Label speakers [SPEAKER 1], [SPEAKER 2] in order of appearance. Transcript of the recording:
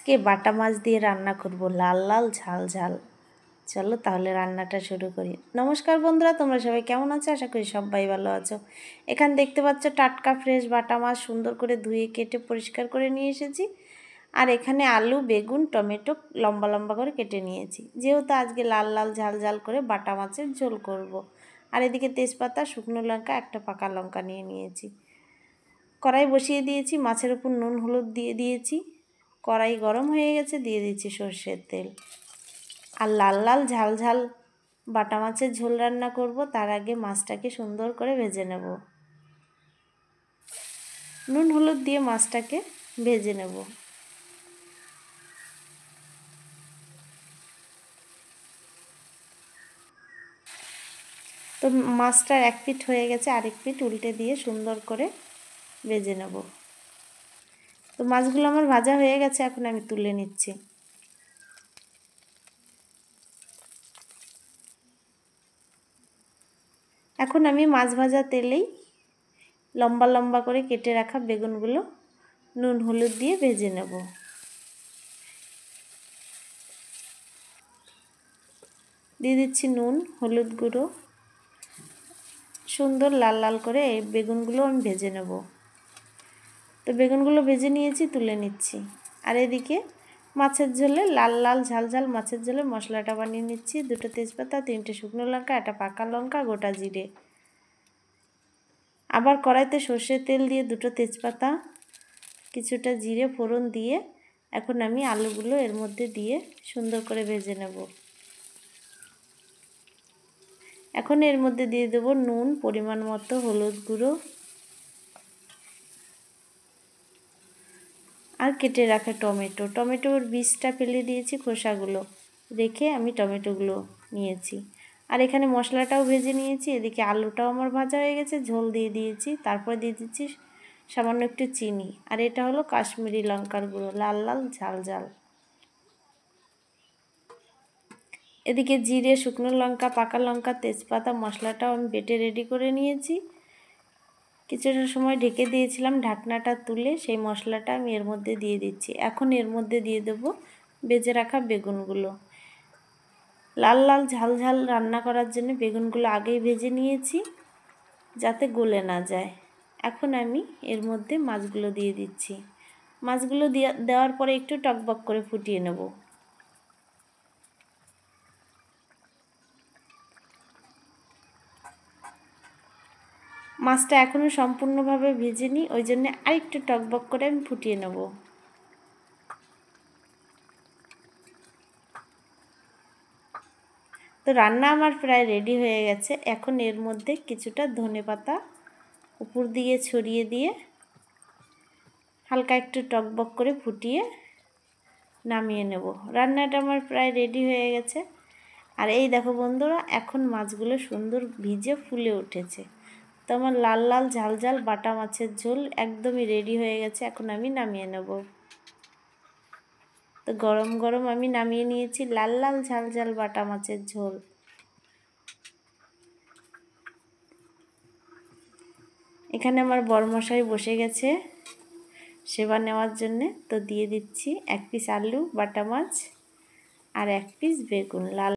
[SPEAKER 1] আজকে বাটা মাছ দিয়ে রান্না করব লাল লাল ঝাল ঝাল। চলো তাহলে রান্নাটা শুরু করি। নমস্কার বন্ধুরা, তোমরা সবাই কেমন আছো? আশা করি সবাই ভালো আছো। এখানে দেখতে পাচ্ছ টাটকা ফ্রেশ বাটা মাছ সুন্দর করে ধুয়ে কেটে পরিষ্কার করে নিয়ে এসেছি। আর এখানে আলু, বেগুন, টমেটো লম্বা লম্বা করে কেটে নিয়েছি, যেহেতু আজকে লাল লাল ঝাল ঝাল করে বাটা মাছের ঝোল করব। আর এদিকে তেজপাতা, শুকনো লঙ্কা, একটা পাকা লঙ্কা নিয়ে নিয়েছি। কড়াই বসিয়ে দিয়েছি, মাছের উপর নুন হলুদ দিয়ে দিয়েছি। কড়াই গরম হয়ে গেছে, দিয়ে দিচ্ছি সর্ষের তেল। আর লাল লাল ঝাল ঝাল বাটা মাছের ঝোল রান্না করব, তার আগে মাছটাকে সুন্দর করে ভেজে নেব। নুন হলুদ দিয়ে মাছটাকে ভেজে নেব। তো মাছটার এক পিঠ হয়ে গেছে, আরেক পিঠ উল্টে দিয়ে সুন্দর করে ভেজে নেব। তো মাছগুলো আমার ভাজা হয়ে গেছে, এখন আমি তুলে নিচ্ছি। এখন আমি মাছ ভাজা তেলেই লম্বা লম্বা করে কেটে রাখা বেগুনগুলো নুন হলুদ দিয়ে ভেজে নেব। দিয়ে দিচ্ছি নুন হলুদ গুঁড়ো। সুন্দর লাল লাল করে এই বেগুনগুলো আমি ভেজে নেব। তো বেগুনগুলো ভেজে নিয়েছি, তুলে নিচ্ছি। আর এদিকে মাছের ঝোলে লাল লাল ঝাল ঝাল মাছের ঝোলে মশলাটা বানিয়ে নিচ্ছি। 2টো তেজপাতা, 3টে শুকনো লঙ্কা, একটা পাকা লঙ্কা, গোটা জিরে। আবার কড়াইতে সর্ষের তেল দিয়ে 2টো তেজপাতা, কিছুটা জিরে ফোড়ন দিয়ে এখন আমি আলুগুলো এর মধ্যে দিয়ে সুন্দর করে ভেজে নেব। এখন এর মধ্যে দিয়ে দেব নুন, পরিমাণ মতো হলুদ গুঁড়ো আর কেটে রাখা টমেটোর বীজটা ফেলে দিয়েছি, খোসাগুলো রেখে আমি টমেটোগুলো নিয়েছি। আর এখানে মশলাটাও ভেজে নিয়েছি। এদিকে আলুটাও আমার ভাজা হয়ে গেছে, ঝোল দিয়ে দিয়েছি। তারপর দিয়ে দিচ্ছি সামান্য একটু চিনি। আর এটা হলো কাশ্মীরি লঙ্কার গুঁড়ো, লাল লাল ঝাল ঝাল। এদিকে জিরে, শুকনো লঙ্কা, পাকা লঙ্কা, তেজপাতা মশলাটাও আমি বেটে রেডি করে নিয়েছি। কিছুটা সময় ঢেকে দিয়েছিলাম, ঢাকনাটা তুলে সেই মশলাটা আমি এর মধ্যে দিয়ে দিচ্ছি। এখন এর মধ্যে দিয়ে দেব ভেজে রাখা বেগুনগুলো। লাল লাল ঝাল ঝাল রান্না করার জন্য বেগুনগুলো আগেই ভেজে নিয়েছি, যাতে গলে না যায়। এখন আমি এর মধ্যে মাছগুলো দিয়ে দিচ্ছি। মাছগুলো দেওয়ার পরে একটু টকবক করে ফুটিয়ে নেব। মাছটা এখনও সম্পূর্ণভাবে ভেজেনি, ওই জন্য আরেকটু টকবক করে আমি ফুটিয়ে নেব। তো রান্না আমার প্রায় রেডি হয়ে গেছে। এখন এর মধ্যে কিছুটা ধনেপাতা উপর দিয়ে ছড়িয়ে দিয়ে হালকা একটু টকবক করে ফুটিয়ে নামিয়ে নেব। রান্নাটা আমার প্রায় রেডি হয়ে গেছে। আর এই দেখো বন্ধুরা, এখন মাছগুলো সুন্দর ভিজে ফুলে উঠেছে। তো আমার লাল লাল ঝাল ঝাল বাটা মাছের ঝোল একদমই রেডি হয়ে গেছে। এখন আমি নামিয়ে নেব। তো গরম গরম আমি নামিয়ে নিয়েছি লাল লাল ঝাল ঝাল বাটা মাছের ঝোল। এখানে আমার বরমশাই বসে গেছে সেবা নেওয়ার জন্যে। তো দিয়ে দিচ্ছি 1 পিস আলু বাটা মাছ আর 1 পিস বেগুন। লাল